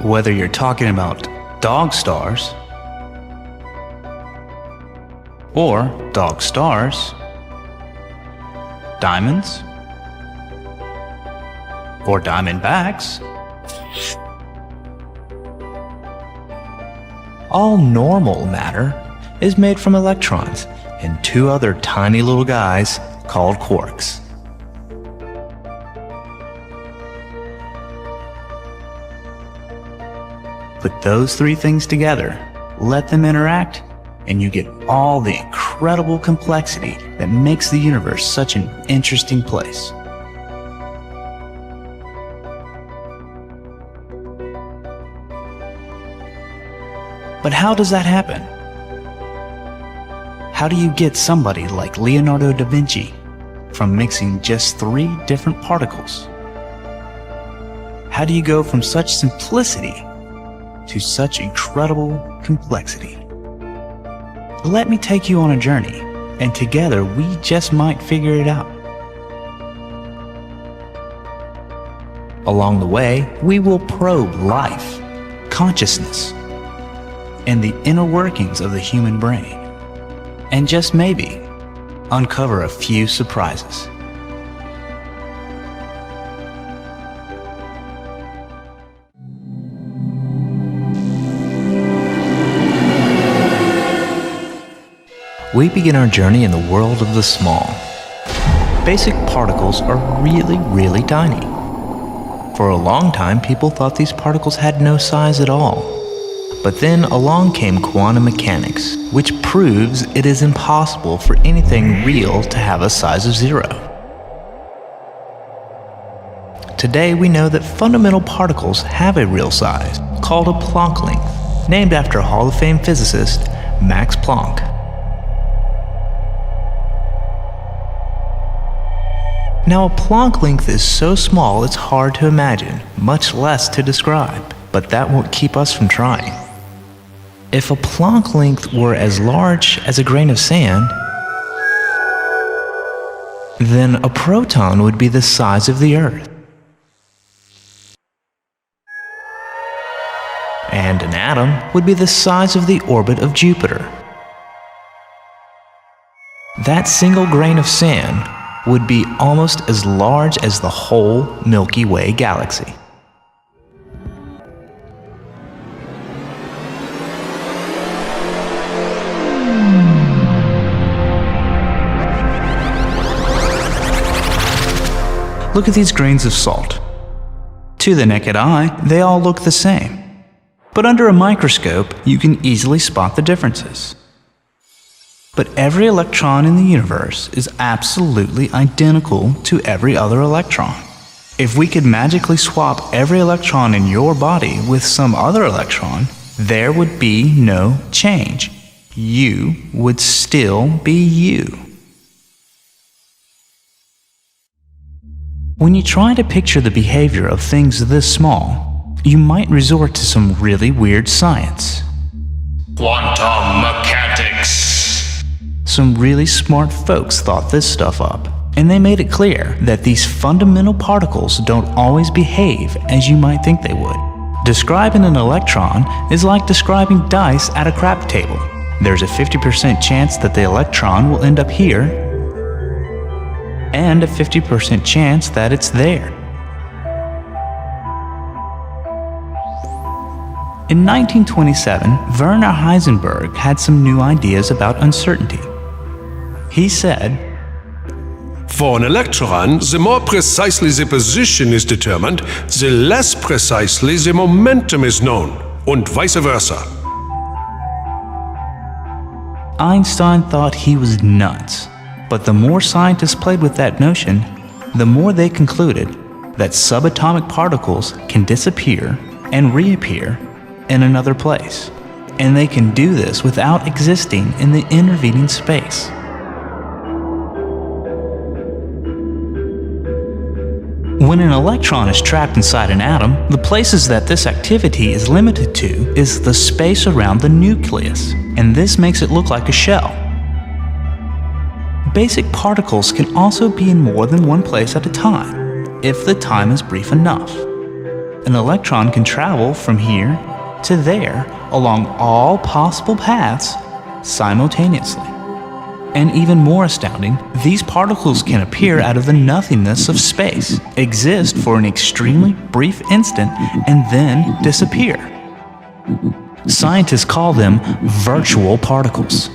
Whether you're talking about dogstars or dogstars, diamonds or diamondbacks, all normal matter is made from electrons and two other tiny little guys called quarks. Put those three things together, let them interact, and you get all the incredible complexity that makes the universe such an interesting place. But how does that happen? How do you get somebody like Leonardo da Vinci from mixing just 3 different particles? How do you go from such simplicity to such incredible complexity? Let me take you on a journey, and together we just might figure it out. Along the way, we will probe life, consciousness, and the inner workings of the human brain, and just maybe uncover a few surprises. We begin our journey in the world of the small. Basic particles are really tiny. For a long time, people thought these particles had no size at all. But then along came quantum mechanics, which proves it is impossible for anything real to have a size of 0. Today we know that fundamental particles have a real size, called a Planck length, named after Hall of Fame physicist Max Planck. Now a Planck length is so small it's hard to imagine, much less to describe, but that won't keep us from trying. If a Planck length were as large as a grain of sand, then a proton would be the size of the Earth. And an atom would be the size of the orbit of Jupiter. That single grain of sand would be almost as large as the whole Milky Way galaxy. Look at these grains of salt. To the naked eye, they all look the same. But under a microscope, you can easily spot the differences. But every electron in the universe is absolutely identical to every other electron. If we could magically swap every electron in your body with some other electron, there would be no change. You would still be you. When you try to picture the behavior of things this small, you might resort to some really weird science. Quantum mechanics. Some really smart folks thought this stuff up, and they made it clear that these fundamental particles don't always behave as you might think they would. Describing an electron is like describing dice at a crap table. There's a 50% chance that the electron will end up here, and a 50% chance that it's there. In 1927, Werner Heisenberg had some new ideas about uncertainty. He said, For an electron, the more precisely the position is determined, the less precisely the momentum is known, and vice versa. Einstein thought he was nuts. But the more scientists played with that notion, the more they concluded that subatomic particles can disappear and reappear in another place. And they can do this without existing in the intervening space. When an electron is trapped inside an atom, the places that this activity is limited to is the space around the nucleus, and this makes it look like a shell. Basic particles can also be in more than one place at a time, if the time is brief enough. an electron can travel from here to there along all possible paths simultaneously. And even more astounding, these particles can appear out of the nothingness of space, exist for an extremely brief instant, and then disappear. Scientists call them virtual particles.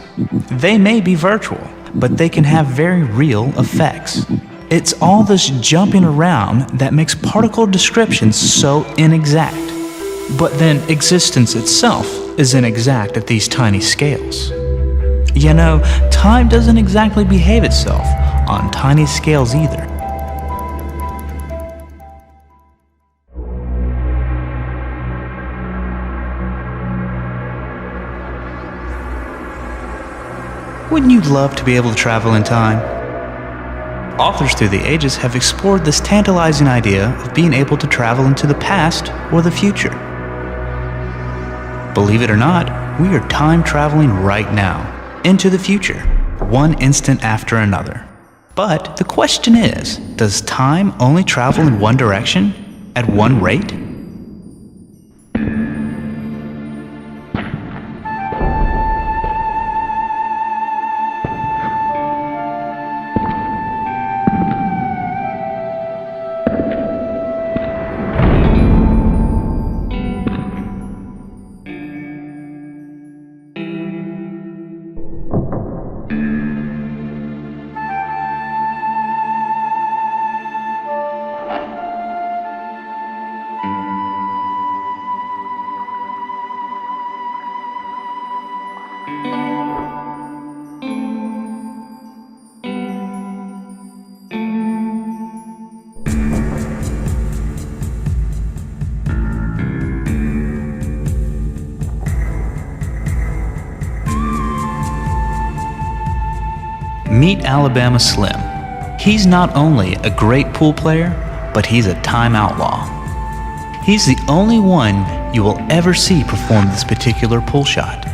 They may be virtual, but they can have very real effects. It's all this jumping around that makes particle descriptions so inexact. But then existence itself is inexact at these tiny scales. You know, time doesn't exactly behave itself on tiny scales either. Wouldn't you love to be able to travel in time? Authors through the ages have explored this tantalizing idea of being able to travel into the past or the future. Believe it or not, we are time traveling right now, into the future, one instant after another. But the question is, does time only travel in one direction, at one rate? Meet Alabama Slim. He's not only a great pool player, but he's a time outlaw. He's the only one you will ever see perform this particular pull shot.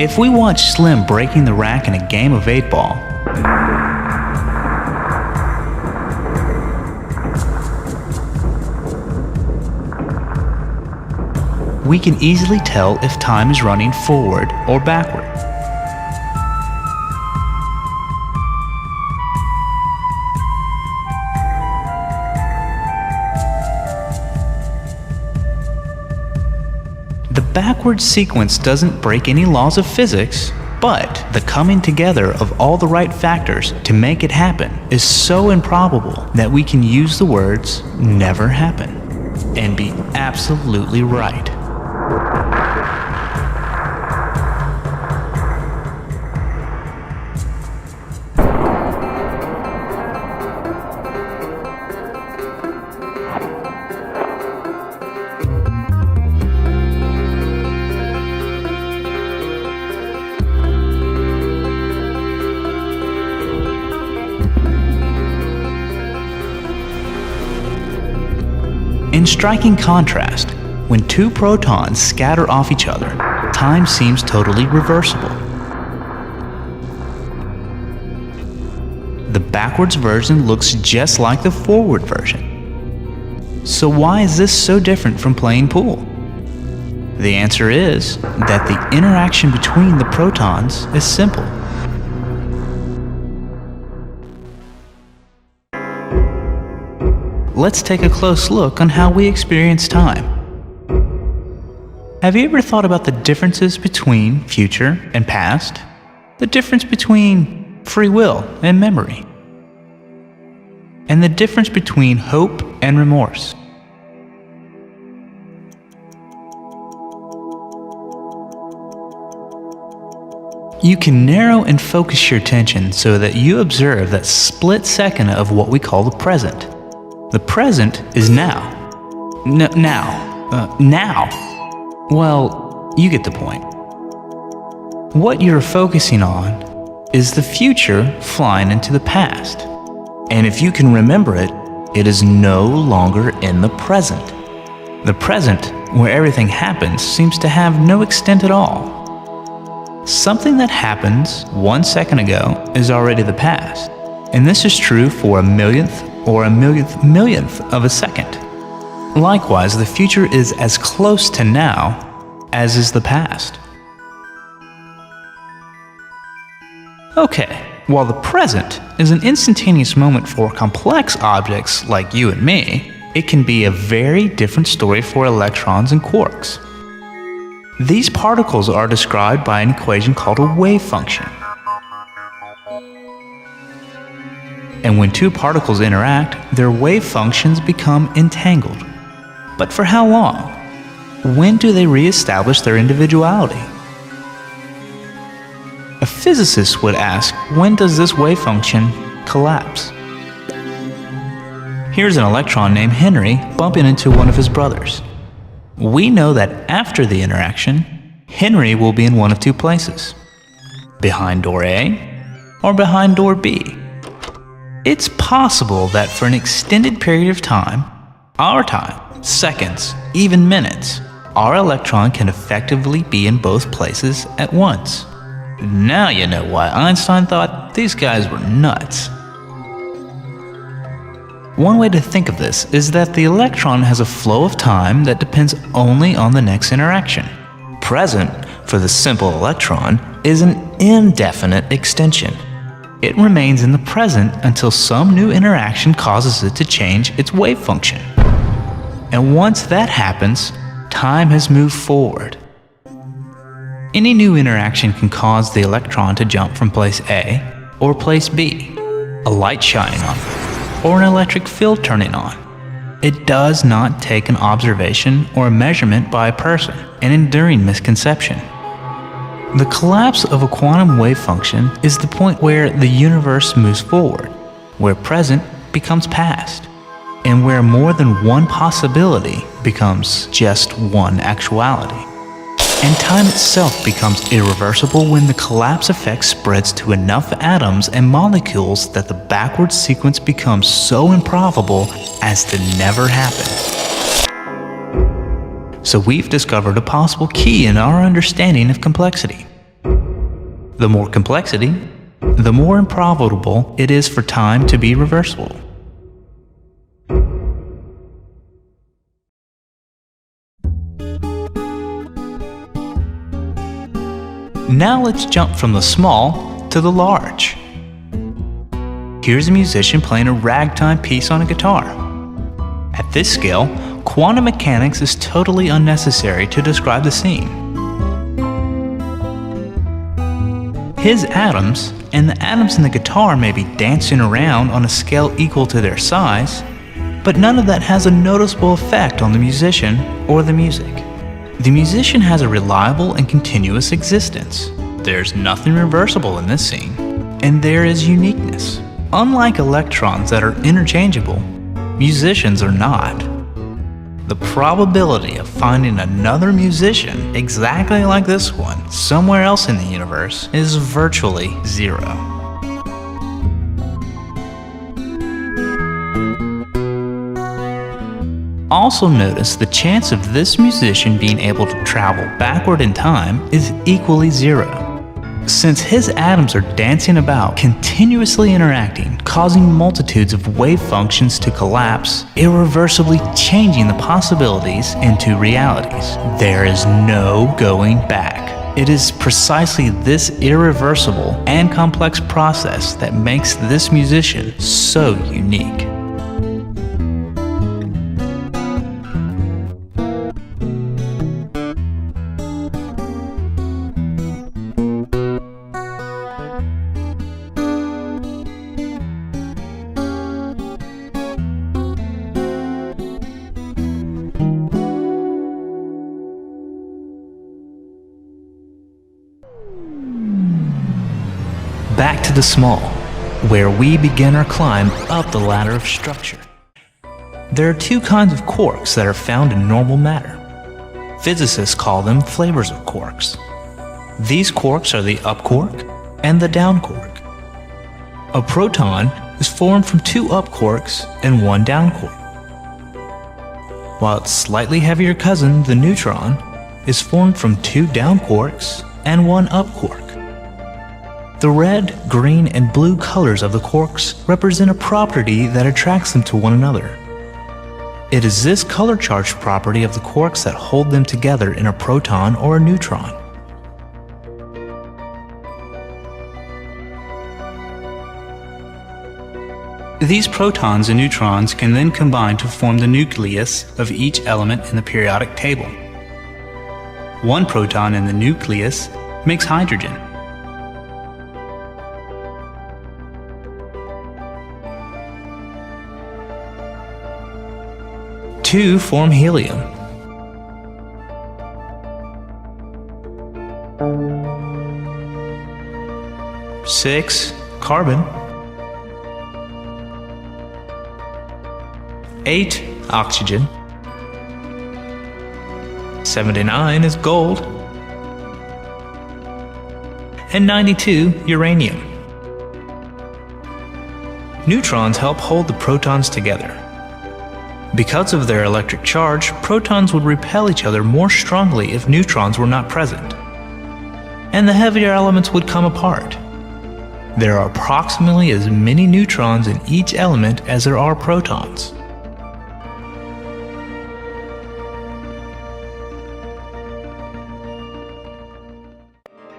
If we watch Slim breaking the rack in a game of 8-ball, we can easily tell if time is running forward or backward. The backward sequence doesn't break any laws of physics, but the coming together of all the right factors to make it happen is so improbable that we can use the words "never happen" and be absolutely right. In striking contrast, when two protons scatter off each other, time seems totally reversible. The backwards version looks just like the forward version. So why is this so different from playing pool? The answer is that the interaction between the protons is simple. Let's take a close look on how we experience time. Have you ever thought about the differences between future and past? The difference between free will and memory? And the difference between hope and remorse? You can narrow and focus your attention so that you observe that split second of what we call the present. The present is now. Now. Well, you get the point. What you're focusing on is the future flying into the past. And if you can remember it, it is no longer in the present. The present, where everything happens, seems to have no extent at all. Something that happens 1 second ago is already the past, and this is true for a millionth or a millionth of a second. Likewise, the future is as close to now as is the past. Okay, while the present is an instantaneous moment for complex objects like you and me, it can be a very different story for electrons and quarks. These particles are described by an equation called a wave function. And when two particles interact, their wave functions become entangled. But for how long? When do they re-establish their individuality? A physicist would ask, when does this wave function collapse? Here's an electron named Henry bumping into one of his brothers. We know that after the interaction, Henry will be in one of two places: behind door A or behind door B. It's possible that for an extended period of time, our time, seconds, even minutes, our electron can effectively be in both places at once. Now you know why Einstein thought these guys were nuts. One way to think of this is that the electron has a flow of time that depends only on the next interaction. Present, for the simple electron, is an indefinite extension. It remains in the present until some new interaction causes it to change its wave function. And once that happens, time has moved forward. Any new interaction can cause the electron to jump from place A or place B, a light shining on it, or an electric field turning on. It does not take an observation or a measurement by a person, an enduring misconception. The collapse of a quantum wave function is the point where the universe moves forward, where present becomes past, and where more than one possibility becomes just one actuality. And time itself becomes irreversible when the collapse effect spreads to enough atoms and molecules that the backward sequence becomes so improbable as to never happen. So we've discovered a possible key in our understanding of complexity. The more complexity, the more improbable it is for time to be reversible. Now let's jump from the small to the large. Here's a musician playing a ragtime piece on a guitar. At this scale, quantum mechanics is totally unnecessary to describe the scene. His atoms and the atoms in the guitar may be dancing around on a scale equal to their size, but none of that has a noticeable effect on the musician or the music. The musician has a reliable and continuous existence. There's nothing reversible in this scene, and there is uniqueness. Unlike electrons that are interchangeable, musicians are not. The probability of finding another musician exactly like this one somewhere else in the universe is virtually zero. Also notice the chance of this musician being able to travel backward in time is equally zero. Since his atoms are dancing about, continuously interacting, causing multitudes of wave functions to collapse, irreversibly changing the possibilities into realities. There is no going back. It is precisely this irreversible and complex process that makes this musician so unique. Back to the small, where we begin our climb up the ladder of structure. There are two kinds of quarks that are found in normal matter. Physicists call them flavors of quarks. These quarks are the up quark and the down quark. A proton is formed from two up quarks and one down quark, while its slightly heavier cousin, the neutron, is formed from two down quarks and one up quark. The red, green, and blue colors of the quarks represent a property that attracts them to one another. It is this color charge property of the quarks that hold them together in a proton or a neutron. These protons and neutrons can then combine to form the nucleus of each element in the periodic table. One proton in the nucleus makes hydrogen. Two form helium. Six, carbon. 8, oxygen. 79 is gold. And 92, uranium. Neutrons help hold the protons together. Because of their electric charge, protons would repel each other more strongly if neutrons were not present, and the heavier elements would come apart. There are approximately as many neutrons in each element as there are protons.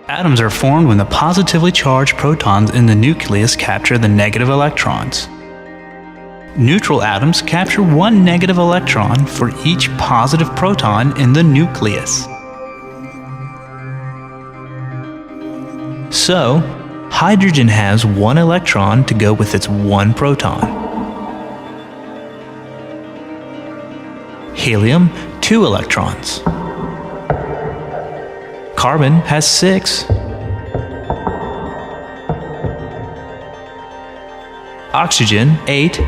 Atoms are formed when the positively charged protons in the nucleus capture the negative electrons. Neutral atoms capture one negative electron for each positive proton in the nucleus. So, hydrogen has one electron to go with its one proton. Helium, 2 electrons. Carbon has 6. Oxygen, 8.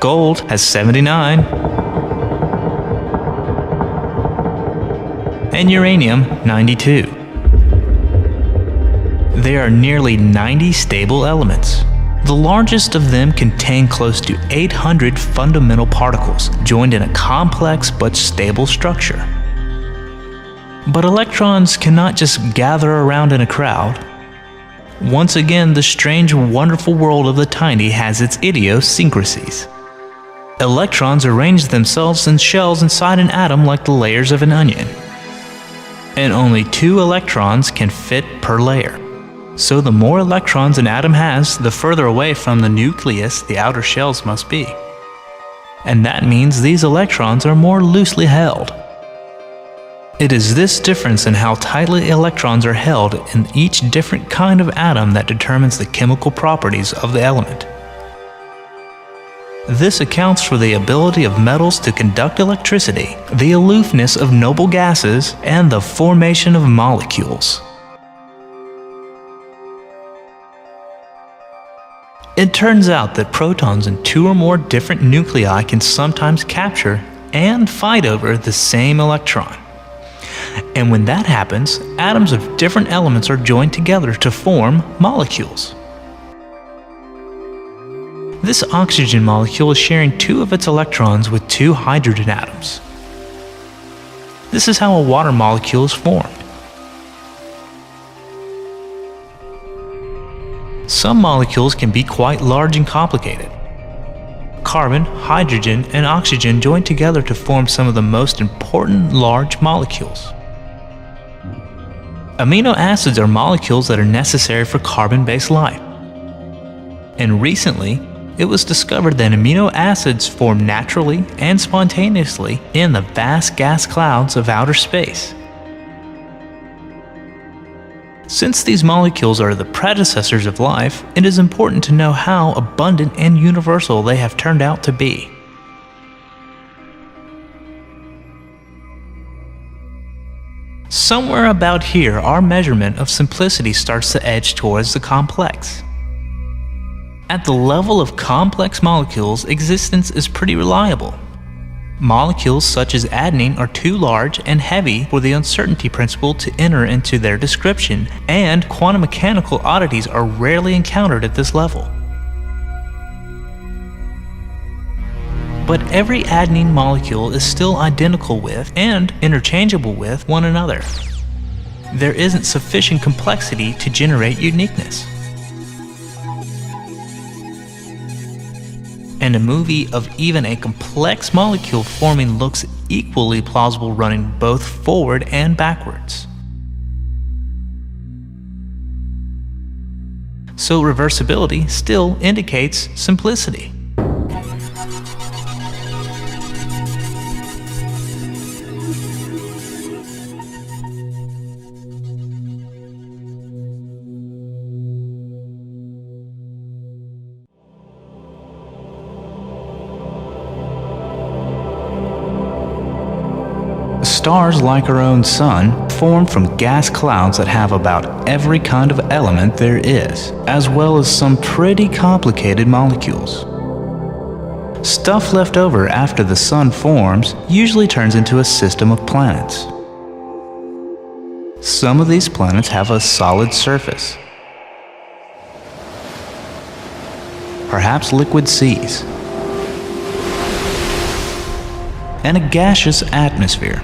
Gold has 79. And uranium, 92. There are nearly 90 stable elements. The largest of them contain close to 800 fundamental particles joined in a complex but stable structure. But electrons cannot just gather around in a crowd. Once again, the strange, wonderful world of the tiny has its idiosyncrasies. Electrons arrange themselves in shells inside an atom like the layers of an onion. And only 2 electrons can fit per layer. So the more electrons an atom has, the further away from the nucleus the outer shells must be. And that means these electrons are more loosely held. It is this difference in how tightly electrons are held in each different kind of atom that determines the chemical properties of the element. This accounts for the ability of metals to conduct electricity, the aloofness of noble gases, and the formation of molecules. It turns out that protons in 2 or more different nuclei can sometimes capture and fight over the same electron. And when that happens, atoms of different elements are joined together to form molecules. This oxygen molecule is sharing 2 of its electrons with 2 hydrogen atoms. This is how a water molecule is formed. Some molecules can be quite large and complicated. Carbon, hydrogen, and oxygen join together to form some of the most important large molecules. Amino acids are molecules that are necessary for carbon-based life. And recently, it was discovered that amino acids form naturally and spontaneously in the vast gas clouds of outer space. Since these molecules are the predecessors of life, it is important to know how abundant and universal they have turned out to be. Somewhere about here, our measurement of simplicity starts to edge towards the complex. At the level of complex molecules, existence is pretty reliable. Molecules such as adenine are too large and heavy for the uncertainty principle to enter into their description, and quantum mechanical oddities are rarely encountered at this level. but every adenine molecule is still identical with and interchangeable with one another. There isn't sufficient complexity to generate uniqueness. And a movie of even a complex molecule forming looks equally plausible running both forward and backwards. So reversibility still indicates simplicity. Stars, like our own sun, form from gas clouds that have about every kind of element there is, as well as some pretty complicated molecules. Stuff left over after the sun forms usually turns into a system of planets. Some of these planets have a solid surface, perhaps liquid seas, and a gaseous atmosphere.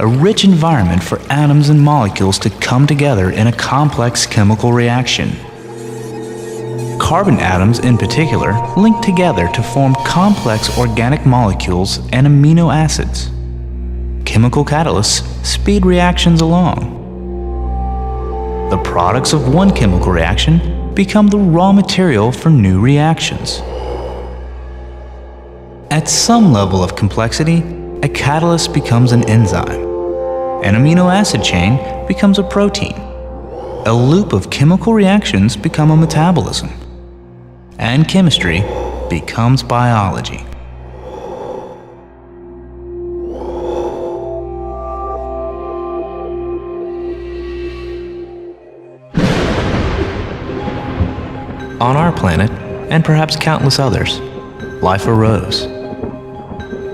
A rich environment for atoms and molecules to come together in a complex chemical reaction. Carbon atoms in particular link together to form complex organic molecules and amino acids. Chemical catalysts speed reactions along. The products of one chemical reaction become the raw material for new reactions. At some level of complexity, a catalyst becomes an enzyme. An amino acid chain becomes a protein. A loop of chemical reactions become a metabolism. And chemistry becomes biology. On our planet, and perhaps countless others, life arose.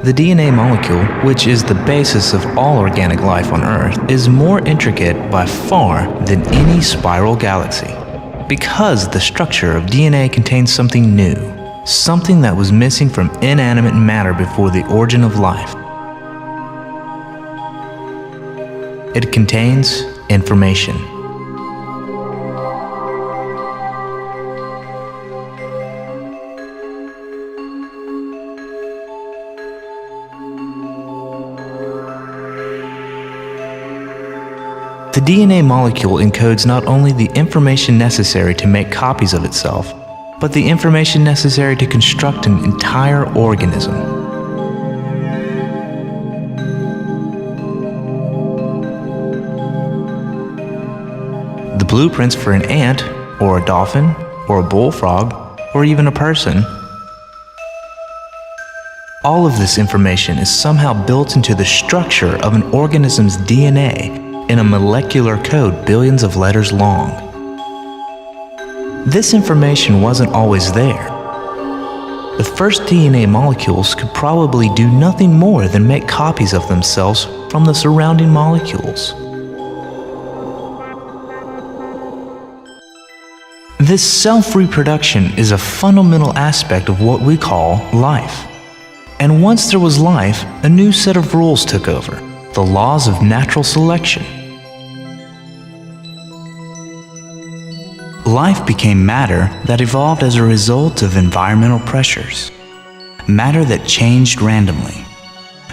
The DNA molecule, which is the basis of all organic life on Earth, is more intricate by far than any spiral galaxy. Because the structure of DNA contains something new, something that was missing from inanimate matter before the origin of life. It contains information. The DNA molecule encodes not only the information necessary to make copies of itself, but the information necessary to construct an entire organism. The blueprints for an ant, or a dolphin, or a bullfrog, or even a person. All of this information is somehow built into the structure of an organism's DNA in a molecular code billions of letters long. This information wasn't always there. The first DNA molecules could probably do nothing more than make copies of themselves from the surrounding molecules. This self-reproduction is a fundamental aspect of what we call life. And once there was life, a new set of rules took over. The laws of natural selection. Life became matter that evolved as a result of environmental pressures. Matter that changed randomly.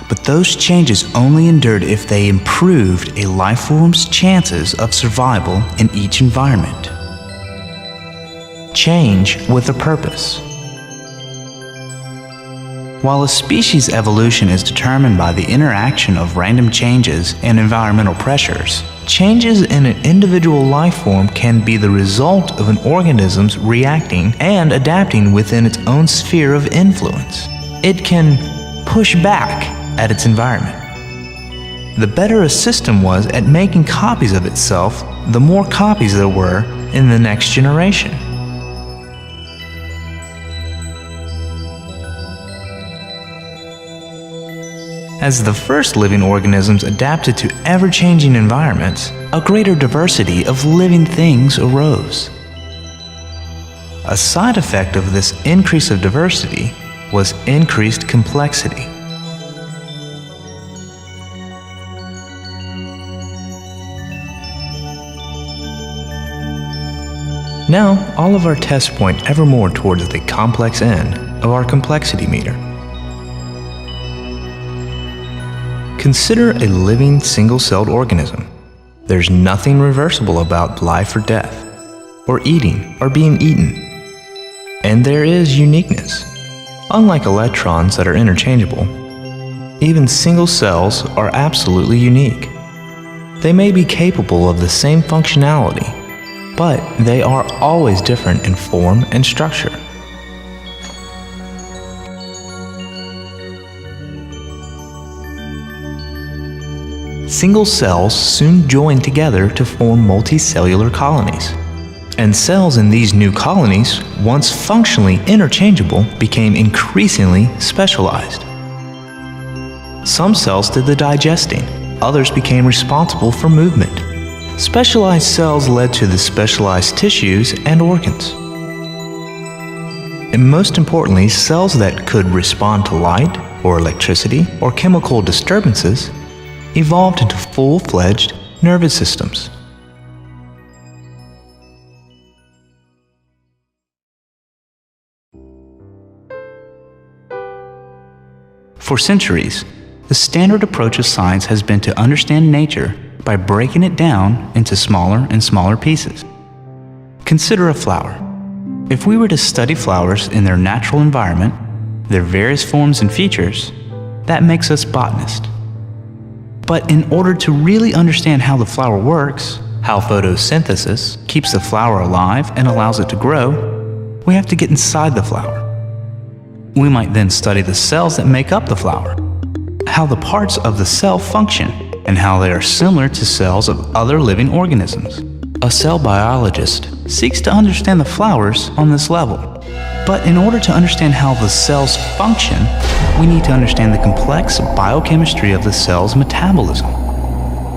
But those changes only endured if they improved a life form's chances of survival in each environment. Change with a purpose. While a species' evolution is determined by the interaction of random changes and environmental pressures, changes in an individual life form can be the result of an organism's reacting and adapting within its own sphere of influence. It can push back at its environment. The better a system was at making copies of itself, the more copies there were in the next generation. As the first living organisms adapted to ever-changing environments, a greater diversity of living things arose. A side effect of this increase of diversity was increased complexity. Now, all of our tests point ever more towards the complex end of our complexity meter. Consider a living single-celled organism. There's nothing reversible about life or death, or eating or being eaten. And there is uniqueness. Unlike electrons that are interchangeable, even single cells are absolutely unique. They may be capable of the same functionality, but they are always different in form and structure. Single cells soon join together to form multicellular colonies. And cells in these new colonies, once functionally interchangeable, became increasingly specialized. Some cells did the digesting, others became responsible for movement. Specialized cells led to the specialized tissues and organs. And most importantly, cells that could respond to light, or electricity, or chemical disturbances evolved into full-fledged nervous systems. For centuries, the standard approach of science has been to understand nature by breaking it down into smaller and smaller pieces. Consider a flower. If we were to study flowers in their natural environment, their various forms and features, that makes us botanists. But in order to really understand how the flower works, how photosynthesis keeps the flower alive and allows it to grow, we have to get inside the flower. We might then study the cells that make up the flower, how the parts of the cell function, and how they are similar to cells of other living organisms. A cell biologist seeks to understand the flowers on this level. But in order to understand how the cells function, we need to understand the complex biochemistry of the cell's metabolism.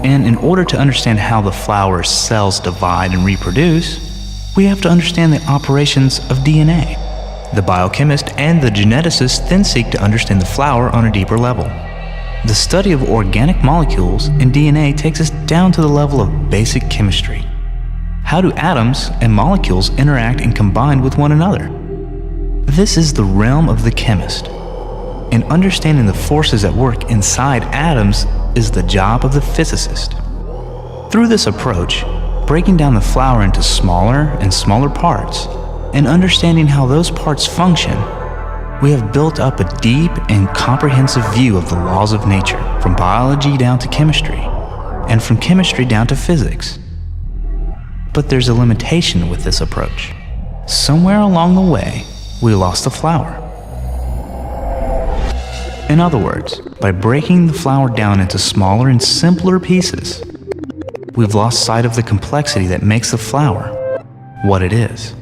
And in order to understand how the flower's cells divide and reproduce, we have to understand the operations of DNA. The biochemist and the geneticist then seek to understand the flower on a deeper level. The study of organic molecules and DNA takes us down to the level of basic chemistry. How do atoms and molecules interact and combine with one another? This is the realm of the chemist. And understanding the forces at work inside atoms is the job of the physicist. Through this approach, breaking down the flower into smaller and smaller parts, and understanding how those parts function, we have built up a deep and comprehensive view of the laws of nature, from biology down to chemistry, and from chemistry down to physics. But there's a limitation with this approach. Somewhere along the way, we lost the flower. In other words, by breaking the flower down into smaller and simpler pieces, we've lost sight of the complexity that makes the flower what it is.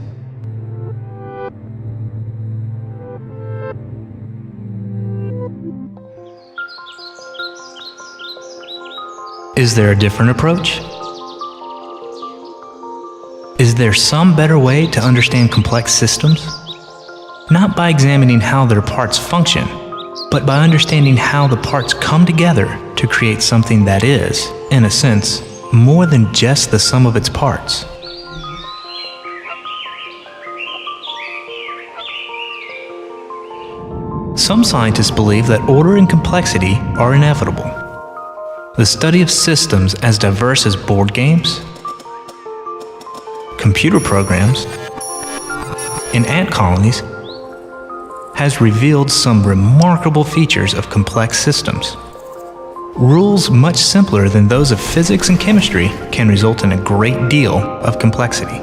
Is there a different approach? Is there some better way to understand complex systems? Not by examining how their parts function, but by understanding how the parts come together to create something that is, in a sense, more than just the sum of its parts. Some scientists believe that order and complexity are inevitable. The study of systems as diverse as board games, computer programs, and ant colonies has revealed some remarkable features of complex systems. Rules much simpler than those of physics and chemistry can result in a great deal of complexity.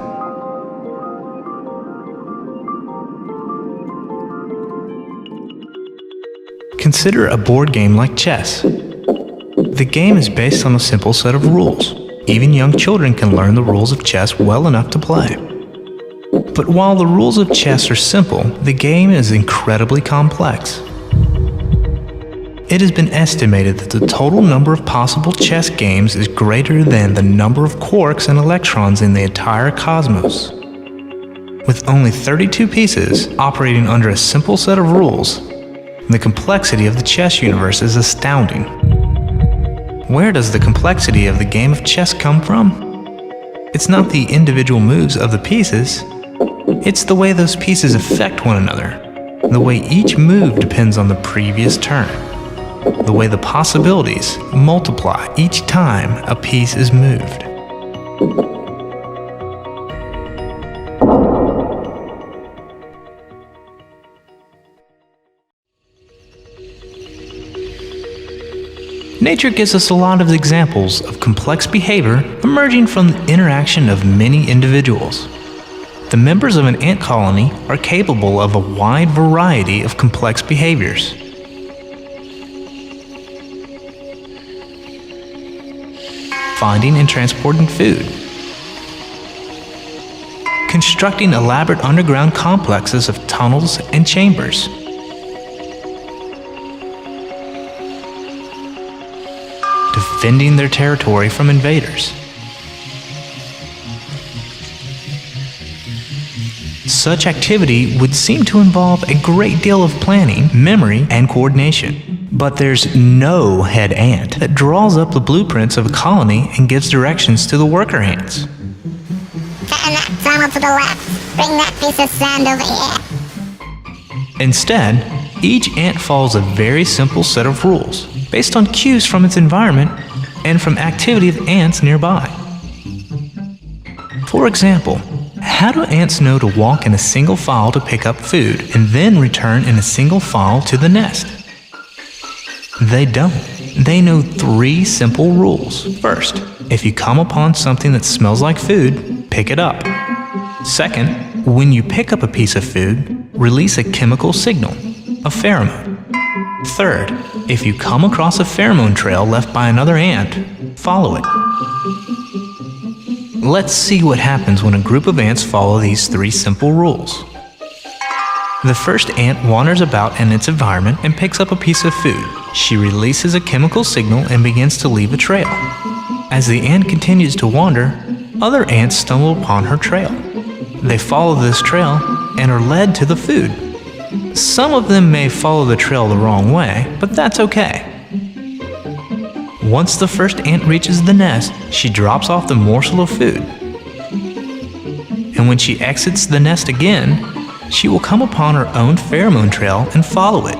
Consider a board game like chess. The game is based on a simple set of rules. Even young children can learn the rules of chess well enough to play. But while the rules of chess are simple, the game is incredibly complex. It has been estimated that the total number of possible chess games is greater than the number of quarks and electrons in the entire cosmos. With only 32 pieces operating under a simple set of rules, the complexity of the chess universe is astounding. Where does the complexity of the game of chess come from? It's not the individual moves of the pieces, it's the way those pieces affect one another. The way each move depends on the previous turn. The way the possibilities multiply each time a piece is moved. Nature gives us a lot of examples of complex behavior emerging from the interaction of many individuals. The members of an ant colony are capable of a wide variety of complex behaviors. Finding and transporting food. Constructing elaborate underground complexes of tunnels and chambers. Defending their territory from invaders. Such activity would seem to involve a great deal of planning, memory, and coordination. But there's no head ant that draws up the blueprints of a colony and gives directions to the worker ants. Turn that tunnel to the left. Bring that piece of sand over here. Instead, each ant follows a very simple set of rules based on cues from its environment and from activity of ants nearby. For example, how do ants know to walk in a single file to pick up food and then return in a single file to the nest? They don't. They know 3 simple rules. First, if you come upon something that smells like food, pick it up. Second, when you pick up a piece of food, release a chemical signal, a pheromone. Third, if you come across a pheromone trail left by another ant, follow it. Let's see what happens when a group of ants follow these 3 simple rules. The first ant wanders about in its environment and picks up a piece of food. She releases a chemical signal and begins to leave a trail. As the ant continues to wander, other ants stumble upon her trail. They follow this trail and are led to the food. Some of them may follow the trail the wrong way, but that's okay. Once the first ant reaches the nest, she drops off the morsel of food. And when she exits the nest again, she will come upon her own pheromone trail and follow it.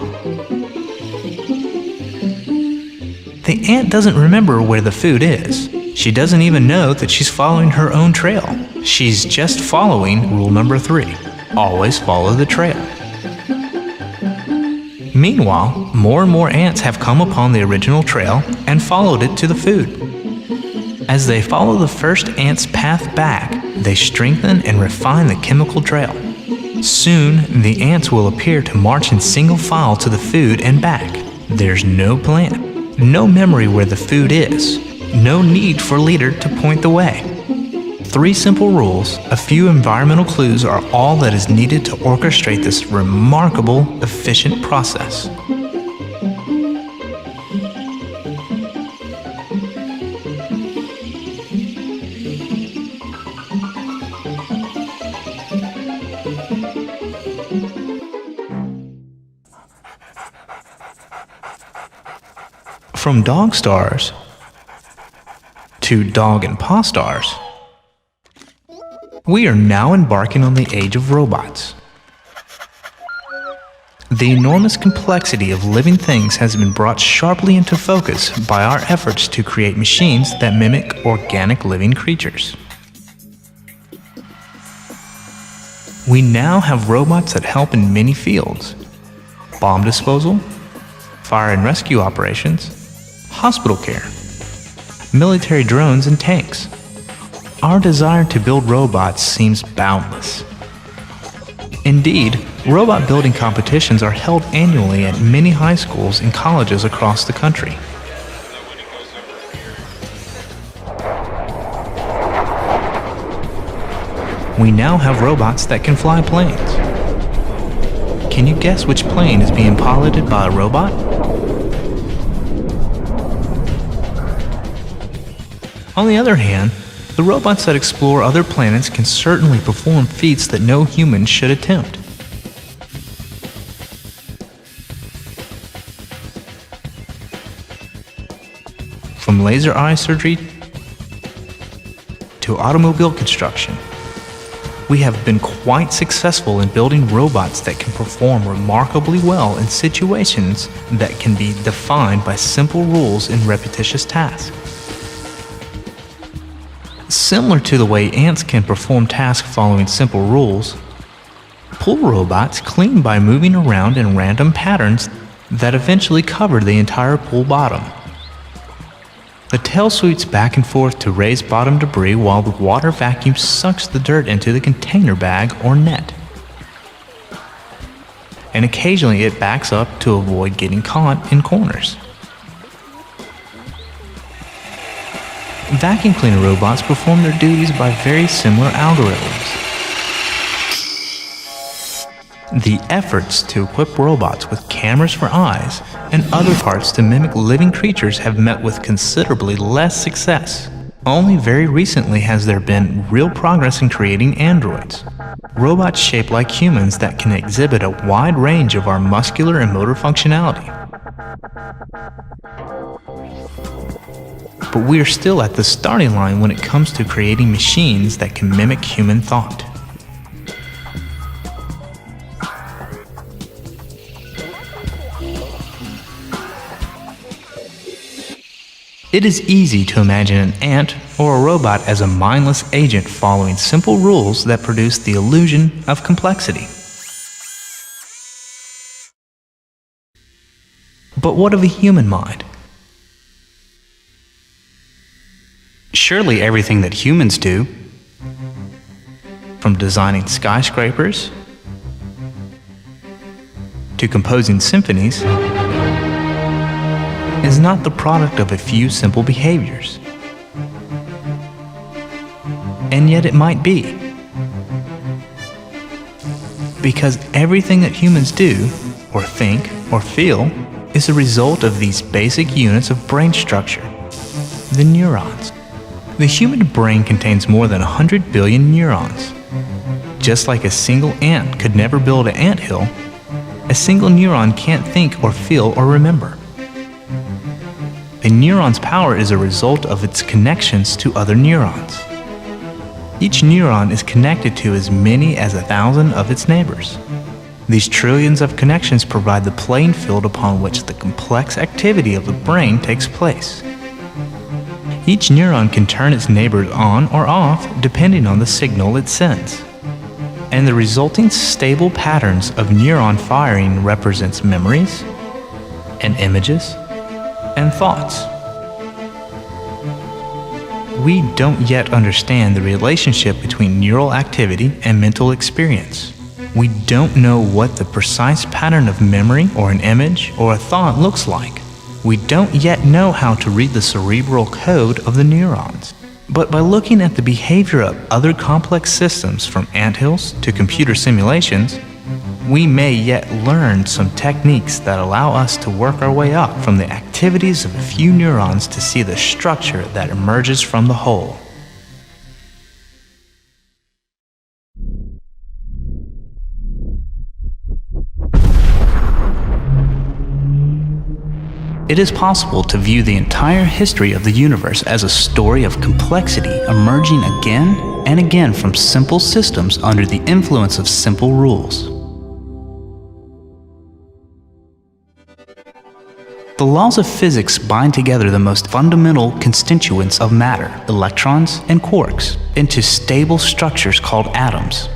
The ant doesn't remember where the food is. She doesn't even know that she's following her own trail. She's just following rule number 3. Always follow the trail. Meanwhile, more and more ants have come upon the original trail and followed it to the food. As they follow the first ant's path back, they strengthen and refine the chemical trail. Soon, the ants will appear to march in single file to the food and back. There's no plan, no memory where the food is, no need for a leader to point the way. 3 simple rules, a few environmental clues are all that is needed to orchestrate this remarkable, efficient process. From dogstars to dog and paw stars, we are now embarking on the age of robots. The enormous complexity of living things has been brought sharply into focus by our efforts to create machines that mimic organic living creatures. We now have robots that help in many fields: bomb disposal, fire and rescue operations, hospital care, military drones and tanks. Our desire to build robots seems boundless. Indeed, robot building competitions are held annually at many high schools and colleges across the country. We now have robots that can fly planes. Can you guess which plane is being piloted by a robot? On the other hand, the robots that explore other planets can certainly perform feats that no human should attempt. From laser eye surgery to automobile construction, we have been quite successful in building robots that can perform remarkably well in situations that can be defined by simple rules in repetitious tasks. Similar to the way ants can perform tasks following simple rules, pool robots clean by moving around in random patterns that eventually cover the entire pool bottom. The tail sweeps back and forth to raise bottom debris while the water vacuum sucks the dirt into the container bag or net. And occasionally it backs up to avoid getting caught in corners. Vacuum cleaner robots perform their duties by very similar algorithms. The efforts to equip robots with cameras for eyes and other parts to mimic living creatures have met with considerably less success. Only very recently has there been real progress in creating androids, robots shaped like humans that can exhibit a wide range of our muscular and motor functionality. But we are still at the starting line when it comes to creating machines that can mimic human thought. It is easy to imagine an ant or a robot as a mindless agent following simple rules that produce the illusion of complexity. But what of a human mind? Surely everything that humans do, from designing skyscrapers to composing symphonies, is not the product of a few simple behaviors. And yet it might be. Because everything that humans do, or think, or feel, is a result of these basic units of brain structure, the neurons. The human brain contains more than 100 billion neurons. Just like a single ant could never build an anthill, a single neuron can't think or feel or remember. A neuron's power is a result of its connections to other neurons. Each neuron is connected to as many as 1,000 of its neighbors. These trillions of connections provide the playing field upon which the complex activity of the brain takes place. Each neuron can turn its neighbors on or off depending on the signal it sends. And the resulting stable patterns of neuron firing represents memories and images and thoughts. We don't yet understand the relationship between neural activity and mental experience. We don't know what the precise pattern of memory or an image or a thought looks like. We don't yet know how to read the cerebral code of the neurons. But by looking at the behavior of other complex systems from anthills to computer simulations, we may yet learn some techniques that allow us to work our way up from the activities of a few neurons to see the structure that emerges from the whole. It is possible to view the entire history of the universe as a story of complexity emerging again and again from simple systems under the influence of simple rules. The laws of physics bind together the most fundamental constituents of matter, electrons and quarks, into stable structures called atoms.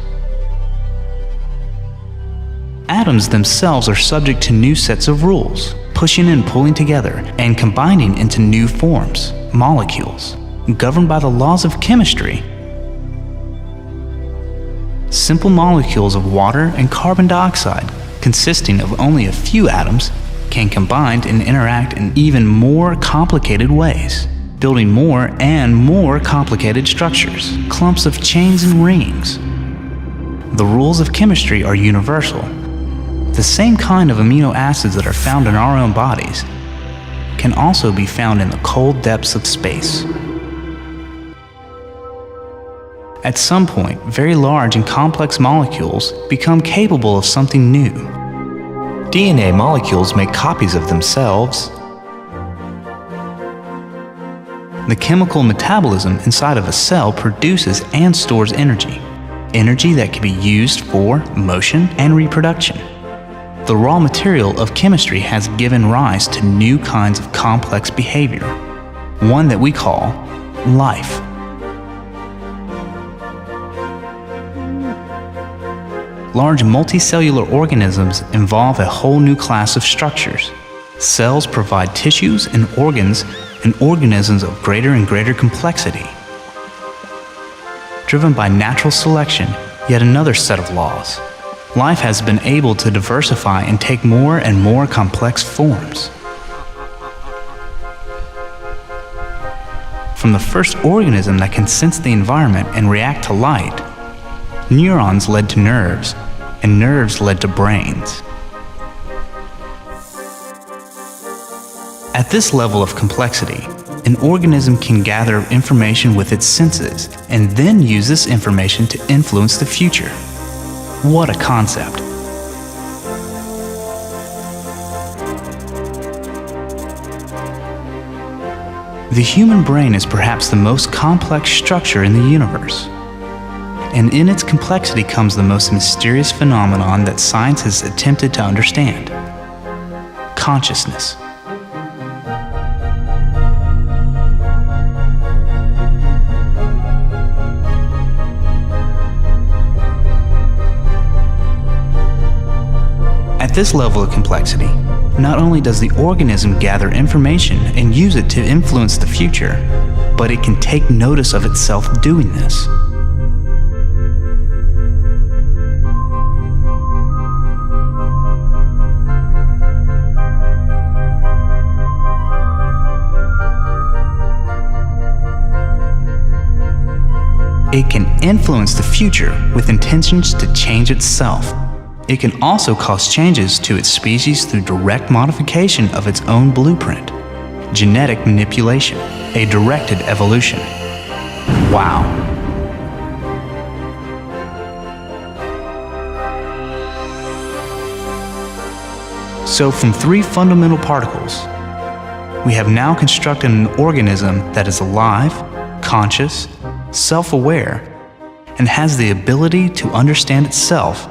Atoms themselves are subject to new sets of rules, pushing and pulling together and combining into new forms, molecules, governed by the laws of chemistry. Simple molecules of water and carbon dioxide, consisting of only a few atoms, can combine and interact in even more complicated ways, building more and more complicated structures, clumps of chains and rings. The rules of chemistry are universal. The same kind of amino acids that are found in our own bodies can also be found in the cold depths of space. At some point, very large and complex molecules become capable of something new. DNA molecules make copies of themselves. The chemical metabolism inside of a cell produces and stores energy. Energy that can be used for motion and reproduction. The raw material of chemistry has given rise to new kinds of complex behavior, one that we call life. Large multicellular organisms involve a whole new class of structures. Cells provide tissues and organs and organisms of greater and greater complexity. Driven by natural selection, yet another set of laws. Life has been able to diversify and take more and more complex forms. From the first organism that can sense the environment and react to light, neurons led to nerves, and nerves led to brains. At this level of complexity, an organism can gather information with its senses and then use this information to influence the future. What a concept! The human brain is perhaps the most complex structure in the universe. And in its complexity comes the most mysterious phenomenon that science has attempted to understand: consciousness. At this level of complexity, not only does the organism gather information and use it to influence the future, but it can take notice of itself doing this. It can influence the future with intentions to change itself. It can also cause changes to its species through direct modification of its own blueprint. Genetic manipulation, a directed evolution. Wow. So from three fundamental particles, we have now constructed an organism that is alive, conscious, self-aware, and has the ability to understand itself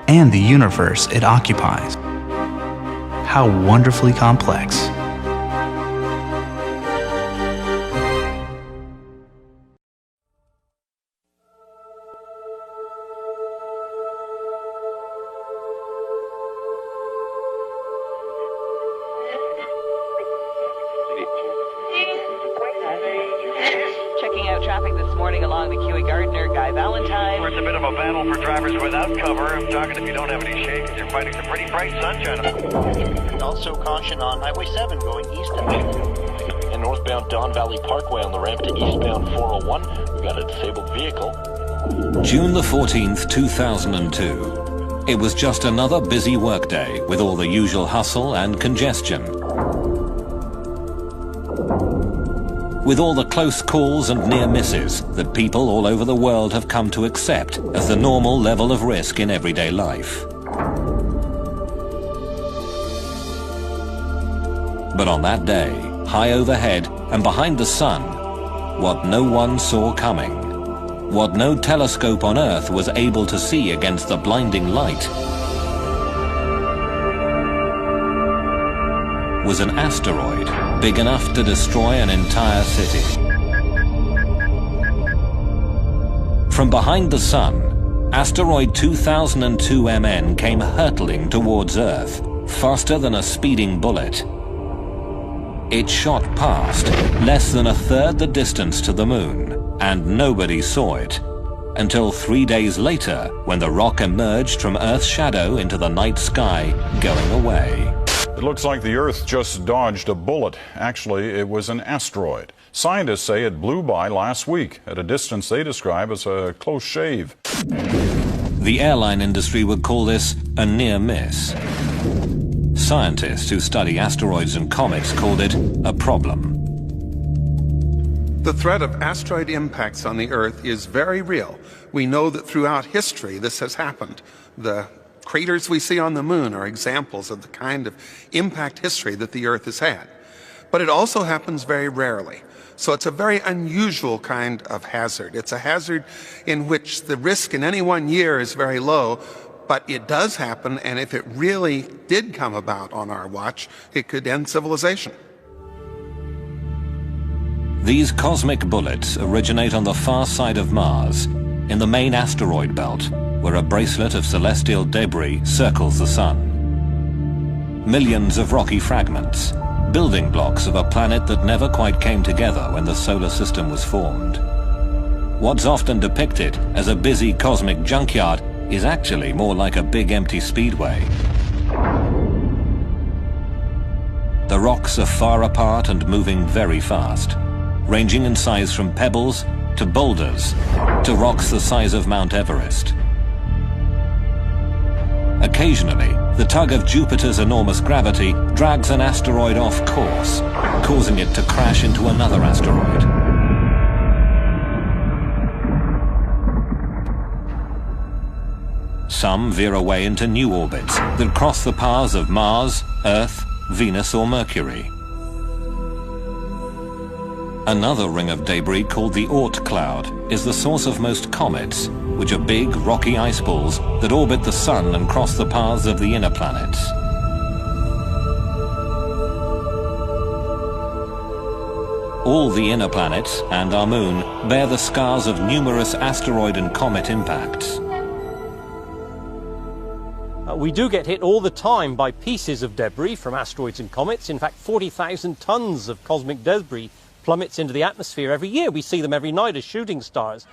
and the universe it occupies. How wonderfully complex. Checking out traffic this morning along the Keighley Gardner Guy Valentine. It's a bit of a battle for drivers without cover. I'm talking if you don't have any shade, you're fighting some pretty bright sunshine. And also caution on Highway 7 going east and northbound Don Valley Parkway on the ramp to eastbound 401. We've got a disabled vehicle. June the 14th, 2002. It was just another busy workday with all the usual hustle and congestion. With all the close calls and near misses that people all over the world have come to accept as the normal level of risk in everyday life. But on that day, high overhead and behind the sun, what no one saw coming, what no telescope on Earth was able to see against the blinding light, was an asteroid big enough to destroy an entire city. From behind the sun, asteroid 2002 MN came hurtling towards Earth, faster than a speeding bullet. It shot past, less than a third the distance to the moon, and nobody saw it, until 3 days later, when the rock emerged from Earth's shadow into the night sky, going away. It looks like the Earth just dodged a bullet. Actually, it was an asteroid. Scientists say it blew by last week at a distance they describe as a close shave. The airline industry would call this a near miss. Scientists who study asteroids and comets called it a problem. The threat of asteroid impacts on the Earth is very real. We know that throughout history this has happened. The craters we see on the moon are examples of the kind of impact history that the Earth has had. But it also happens very rarely. So it's a very unusual kind of hazard. It's a hazard in which the risk in any one year is very low, but it does happen, and if it really did come about on our watch, it could end civilization. These cosmic bullets originate on the far side of Mars, in the main asteroid belt, where a bracelet of celestial debris circles the Sun. Millions of rocky fragments, building blocks of a planet that never quite came together when the solar system was formed. What's often depicted as a busy cosmic junkyard is actually more like a big empty speedway. The rocks are far apart and moving very fast, ranging in size from pebbles to boulders to rocks the size of Mount Everest. Occasionally, the tug of Jupiter's enormous gravity drags an asteroid off course, causing it to crash into another asteroid. Some veer away into new orbits that cross the paths of Mars, Earth, Venus or Mercury. Another ring of debris called the Oort cloud is the source of most comets, which are big, rocky ice balls that orbit the Sun and cross the paths of the inner planets. All the inner planets and our Moon bear the scars of numerous asteroid and comet impacts. We do get hit all the time by pieces of debris from asteroids and comets. In fact, 40,000 tons of cosmic debris plummets into the atmosphere every year. We see them every night as shooting stars.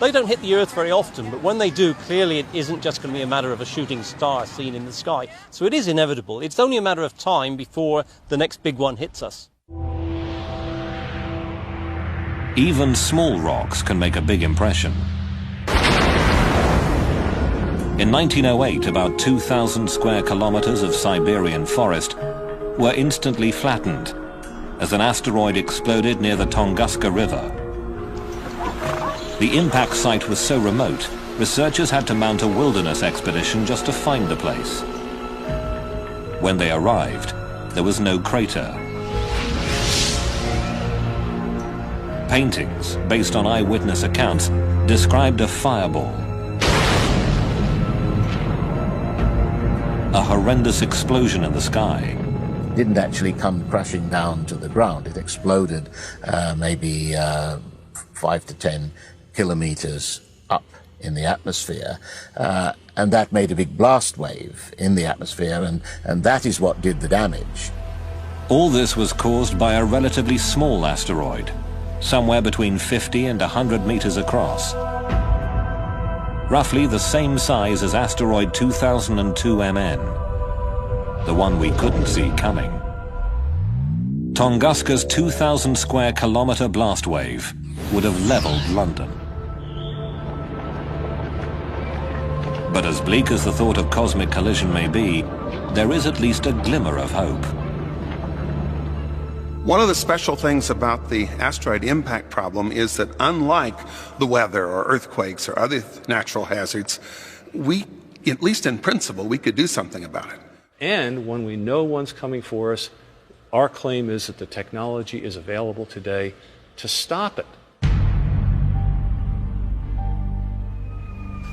They don't hit the Earth very often, but when they do, clearly it isn't just going to be a matter of a shooting star seen in the sky. So it is inevitable. It's only a matter of time before the next big one hits us. Even small rocks can make a big impression. In 1908, about 2,000 square kilometers of Siberian forest were instantly flattened as an asteroid exploded near the Tunguska River. The impact site was so remote, researchers had to mount a wilderness expedition just to find the place. When they arrived, there was no crater. Paintings, based on eyewitness accounts, described a fireball. A horrendous explosion in the sky. Didn't actually come crashing down to the ground. It exploded maybe 5 to 10 kilometers up in the atmosphere, and that made a big blast wave in the atmosphere, and that is what did the damage. All this was caused by a relatively small asteroid, somewhere between 50 and 100 meters across. Roughly the same size as asteroid 2002 MN, the one we couldn't see coming. Tunguska's 2,000 square kilometer blast wave would have leveled London. But as bleak as the thought of cosmic collision may be, there is at least a glimmer of hope. One of the special things about the asteroid impact problem is that unlike the weather or earthquakes or other natural hazards, we, at least in principle, we could do something about it. And when we know one's coming for us, our claim is that the technology is available today to stop it.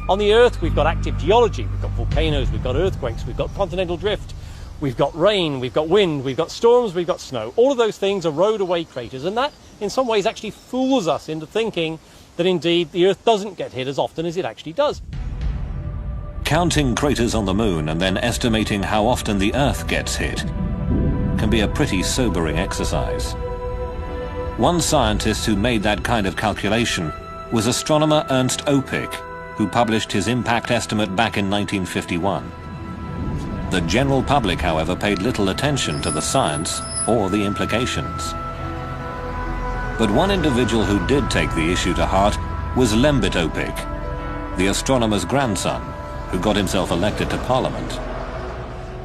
On the Earth, we've got active geology, we've got volcanoes, we've got earthquakes, we've got continental drift, we've got rain, we've got wind, we've got storms, we've got snow. All of those things erode away craters, and that, in some ways, actually fools us into thinking that indeed the Earth doesn't get hit as often as it actually does. Counting craters on the Moon and then estimating how often the Earth gets hit can be a pretty sobering exercise. One scientist who made that kind of calculation was astronomer Ernst Opic, who published his impact estimate back in 1951. The general public, however, paid little attention to the science or the implications. But one individual who did take the issue to heart was Lembit Opic, the astronomer's grandson, who got himself elected to Parliament.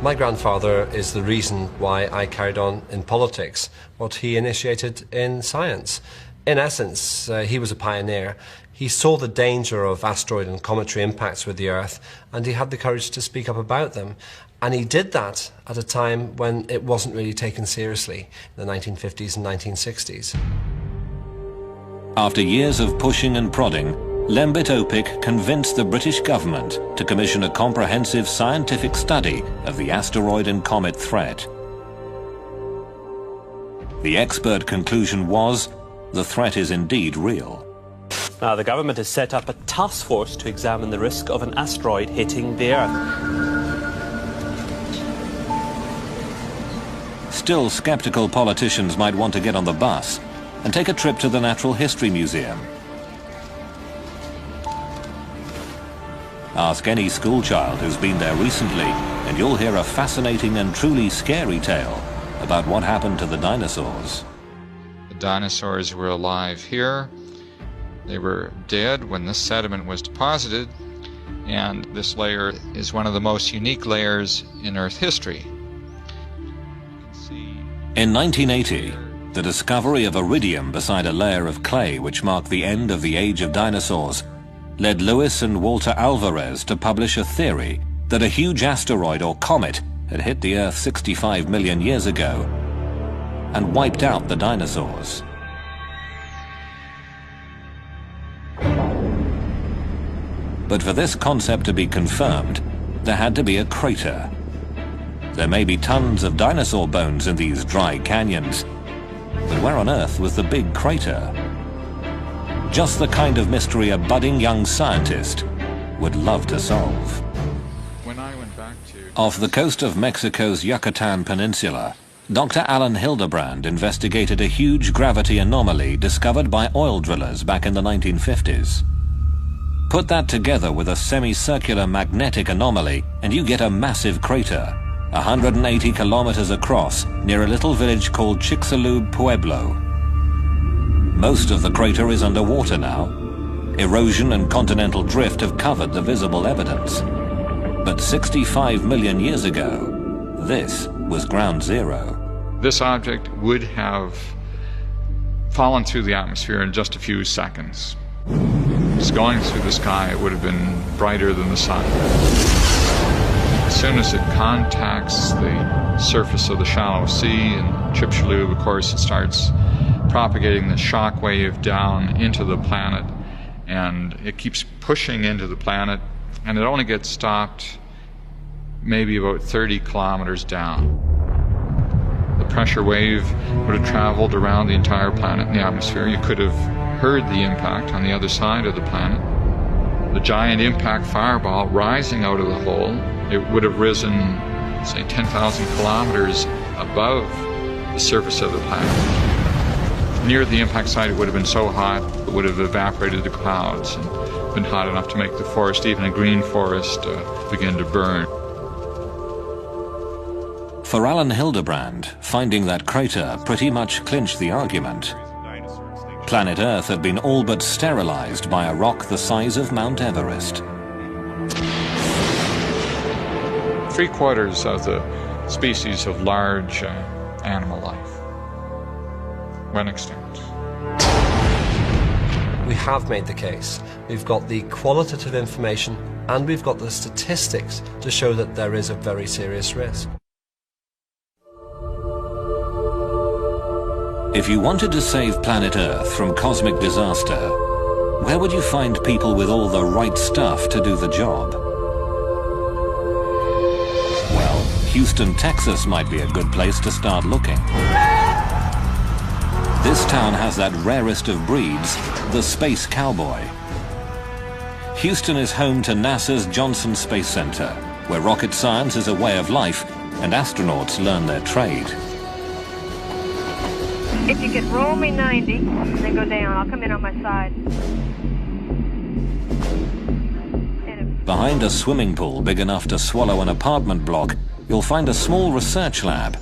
My grandfather is the reason why I carried on in politics, what he initiated in science. In essence, he was a pioneer. He saw the danger of asteroid and cometary impacts with the Earth, and he had the courage to speak up about them. And he did that at a time when it wasn't really taken seriously, in the 1950s and 1960s. After years of pushing and prodding, Lembit Opik convinced the British government to commission a comprehensive scientific study of the asteroid and comet threat. The expert conclusion was, the threat is indeed real. Now, the government has set up a task force to examine the risk of an asteroid hitting the Earth. Still, skeptical politicians might want to get on the bus and take a trip to the Natural History Museum. Ask any schoolchild who's been there recently, and you'll hear a fascinating and truly scary tale about what happened to the dinosaurs. The dinosaurs were alive here. They were dead when this sediment was deposited, and this layer is one of the most unique layers in Earth history. In 1980, the discovery of iridium beside a layer of clay which marked the end of the age of dinosaurs led Lewis and Walter Alvarez to publish a theory that a huge asteroid or comet had hit the Earth 65 million years ago and wiped out the dinosaurs. But for this concept to be confirmed, there had to be a crater. There may be tons of dinosaur bones in these dry canyons, but where on earth was the big crater? Just the kind of mystery a budding young scientist would love to solve. When I went back to... Off the coast of Mexico's Yucatan Peninsula, Dr. Alan Hildebrand investigated a huge gravity anomaly discovered by oil drillers back in the 1950s. Put that together with a semicircular magnetic anomaly and you get a massive crater, 180 kilometers across, near a little village called Chicxulub Pueblo. Most of the crater is underwater now. Erosion and continental drift have covered the visible evidence. But 65 million years ago, this was ground zero. This object would have fallen through the atmosphere in just a few seconds. It's going through the sky, it would have been brighter than the sun. As soon as it contacts the surface of the shallow sea in Chicxulub, of course, it starts propagating the shock wave down into the planet, and it keeps pushing into the planet, and it only gets stopped maybe about 30 kilometers down. The pressure wave would have traveled around the entire planet in the atmosphere. You could have heard the impact on the other side of the planet. The giant impact fireball rising out of the hole, it would have risen, say, 10,000 kilometers above the surface of the planet. Near the impact site, it would have been so hot, it would have evaporated the clouds and been hot enough to make the forest, even a green forest, begin to burn. For Alan Hildebrand, finding that crater pretty much clinched the argument. Planet Earth had been all but sterilized by a rock the size of Mount Everest. 3/4 of the species of large animal life went extinct. We have made the case. We've got the qualitative information and we've got the statistics to show that there is a very serious risk. If you wanted to save planet Earth from cosmic disaster, where would you find people with all the right stuff to do the job? Well, Houston, Texas might be a good place to start looking. This town has that rarest of breeds, the space cowboy. Houston is home to NASA's Johnson Space Center, where rocket science is a way of life and astronauts learn their trade. If you could roll me 90, then go down. I'll come in on my side. Behind a swimming pool big enough to swallow an apartment block, you'll find a small research lab,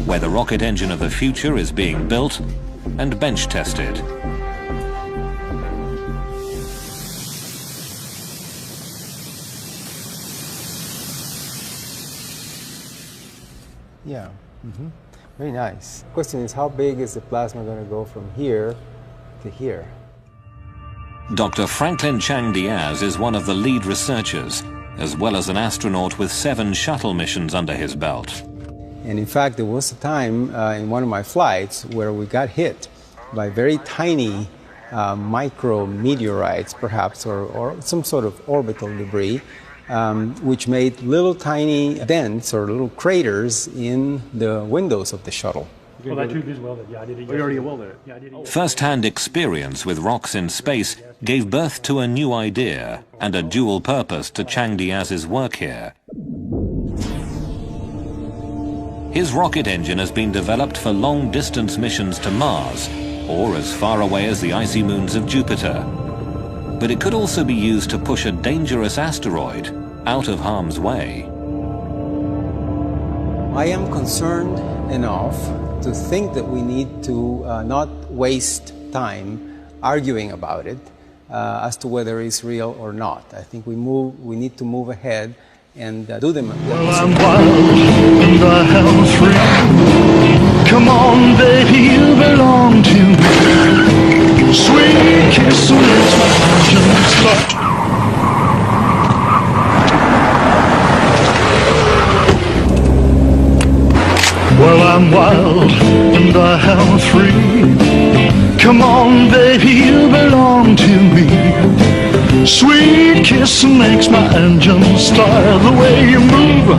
where the rocket engine of the future is being built and bench tested. Yeah. Very nice. Question is, how big is the plasma going to go from here to here? Dr. Franklin Chang Diaz is one of the lead researchers, as well as an astronaut with 7 shuttle missions under his belt. And in fact, there was a time in one of my flights where we got hit by very tiny micro meteorites, perhaps, or some sort of orbital debris, which made little tiny dents or little craters in the windows of the shuttle. Well, that tube is welded. Yeah, I did it. You already welded it. Yeah, I did it. First-hand experience with rocks in space gave birth to a new idea and a dual purpose to Chang Diaz's work here. His rocket engine has been developed for long-distance missions to Mars, or as far away as the icy moons of Jupiter. But it could also be used to push a dangerous asteroid out of harm's way. I am concerned enough to think that we need to not waste time arguing about it as to whether it's real or not. I think we need to move ahead and do them. Well, I'm wild and the hell's free. Come on, baby, you belong to me. Sweet kiss makes my engine start. Well, I'm wild and the hell's free. Come on, baby, you belong to me. Sweet kiss makes my engine start. The way you move,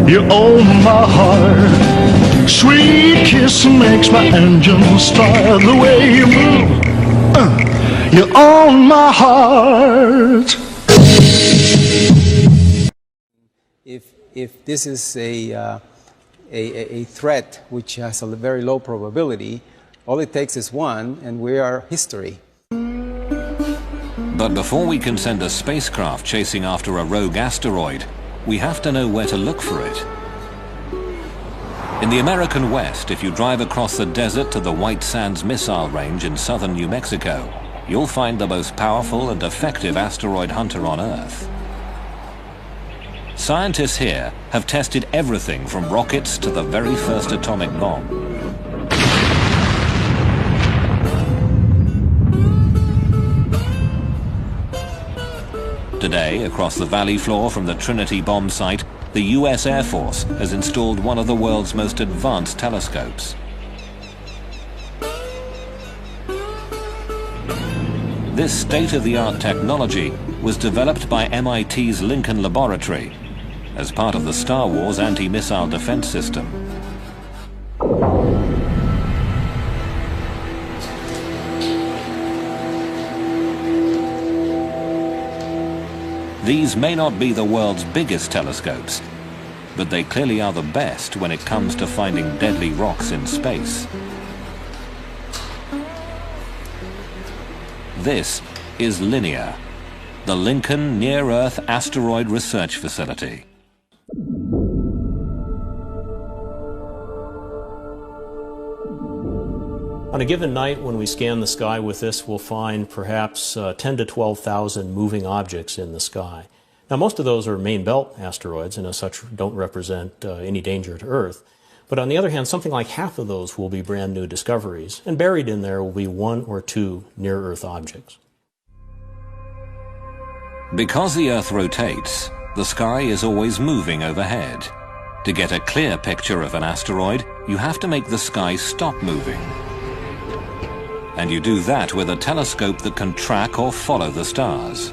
you own my heart. Sweet kiss makes my engine start. The way you move, you own my heart. If this is a threat which has a very low probability, all it takes is one, and we are history. But before we can send a spacecraft chasing after a rogue asteroid, we have to know where to look for it. In the American West, if you drive across the desert to the White Sands Missile Range in southern New Mexico, you'll find the most powerful and effective asteroid hunter on Earth. Scientists here have tested everything from rockets to the very first atomic bomb. Today, across the valley floor from the Trinity bomb site, the US Air Force has installed one of the world's most advanced telescopes. This state-of-the-art technology was developed by MIT's Lincoln Laboratory as part of the Star Wars anti-missile defense system. These may not be the world's biggest telescopes, but they clearly are the best when it comes to finding deadly rocks in space. This is LINEAR, the Lincoln Near-Earth Asteroid Research Facility. On a given night when we scan the sky with this, we'll find perhaps 10 to 12,000 moving objects in the sky. Now, most of those are main belt asteroids and as such don't represent any danger to Earth. But on the other hand, something like half of those will be brand new discoveries, and buried in there will be 1 or 2 near-Earth objects. Because the Earth rotates, the sky is always moving overhead. To get a clear picture of an asteroid, you have to make the sky stop moving. And you do that with a telescope that can track or follow the stars.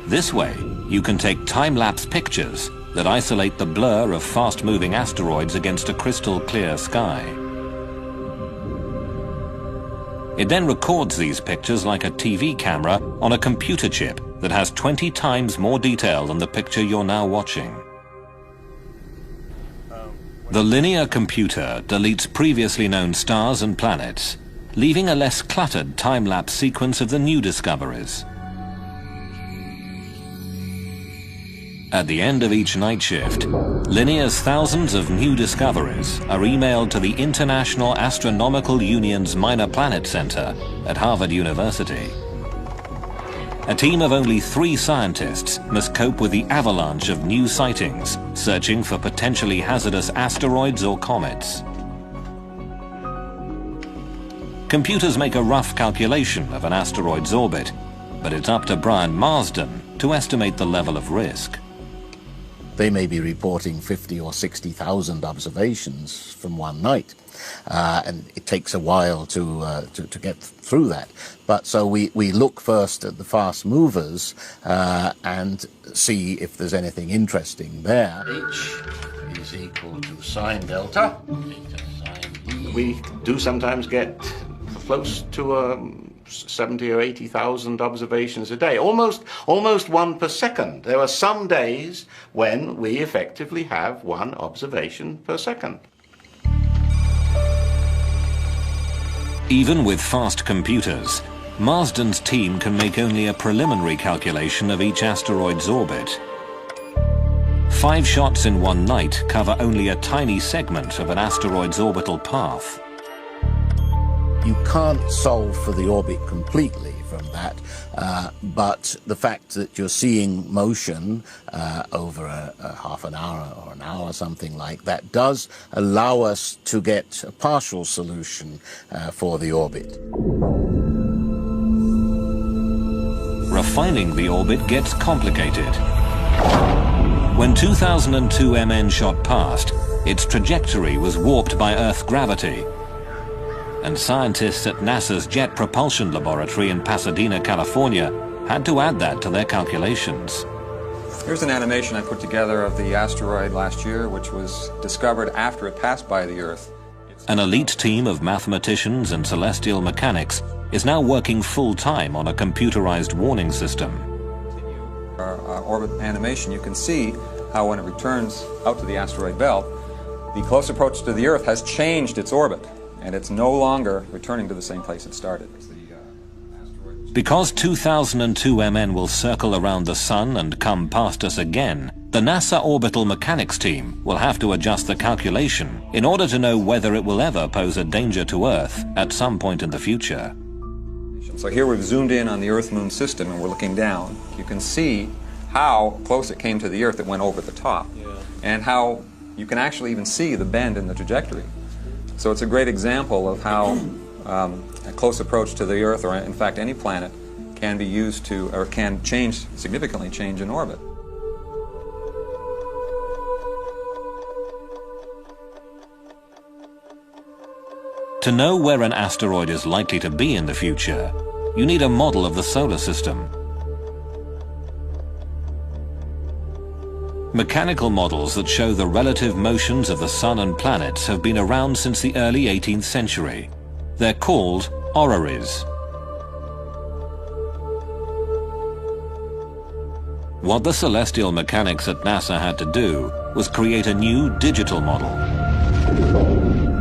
This way, you can take time-lapse pictures that isolate the blur of fast-moving asteroids against a crystal-clear sky. It then records these pictures like a TV camera on a computer chip that has 20 times more detail than the picture you're now watching. The linear computer deletes previously known stars and planets, leaving a less cluttered time-lapse sequence of the new discoveries. At the end of each night shift, LINEAR's thousands of new discoveries are emailed to the International Astronomical Union's Minor Planet Center at Harvard University. a team of only 3 scientists must cope with the avalanche of new sightings, searching for potentially hazardous asteroids or comets. Computers make a rough calculation of an asteroid's orbit, but it's up to Brian Marsden to estimate the level of risk. They may be reporting 50 or 60,000 observations from one night, and it takes a while to get through that. But so we look first at the fast movers and see if there's anything interesting there. H is equal to sine delta. We do sometimes get close to 70 or 80,000 observations a day, almost one per second. There are some days when we effectively have 1 observation per second. Even with fast computers, Marsden's team can make only a preliminary calculation of each asteroid's orbit. 5 shots in one night cover only a tiny segment of an asteroid's orbital path. You can't solve for the orbit completely from that, but the fact that you're seeing motion over a half an hour or an hour, something like that, does allow us to get a partial solution for the orbit. Refining the orbit gets complicated. When 2002 MN shot past, its trajectory was warped by Earth gravity, and scientists at NASA's Jet Propulsion Laboratory in Pasadena, California, had to add that to their calculations. Here's an animation I put together of the asteroid last year, which was discovered after it passed by the Earth. An elite team of mathematicians and celestial mechanics is now working full-time on a computerized warning system. Our orbit animation, you can see how when it returns out to the asteroid belt, the close approach to the Earth has changed its orbit, and it's no longer returning to the same place it started. Because 2002 MN will circle around the Sun and come past us again, the NASA Orbital Mechanics team will have to adjust the calculation in order to know whether it will ever pose a danger to Earth at some point in the future. So here we've zoomed in on the Earth-Moon system and we're looking down. You can see how close it came to the Earth. It went over the top. And how you can actually even see the bend in the trajectory. So it's a great example of how a close approach to the Earth, or in fact any planet, can be used to, or can significantly change in orbit. To know where an asteroid is likely to be in the future, you need a model of the solar system. Mechanical models that show the relative motions of the Sun and planets have been around since the early 18th century. They're called orreries. What the celestial mechanics at NASA had to do was create a new digital model.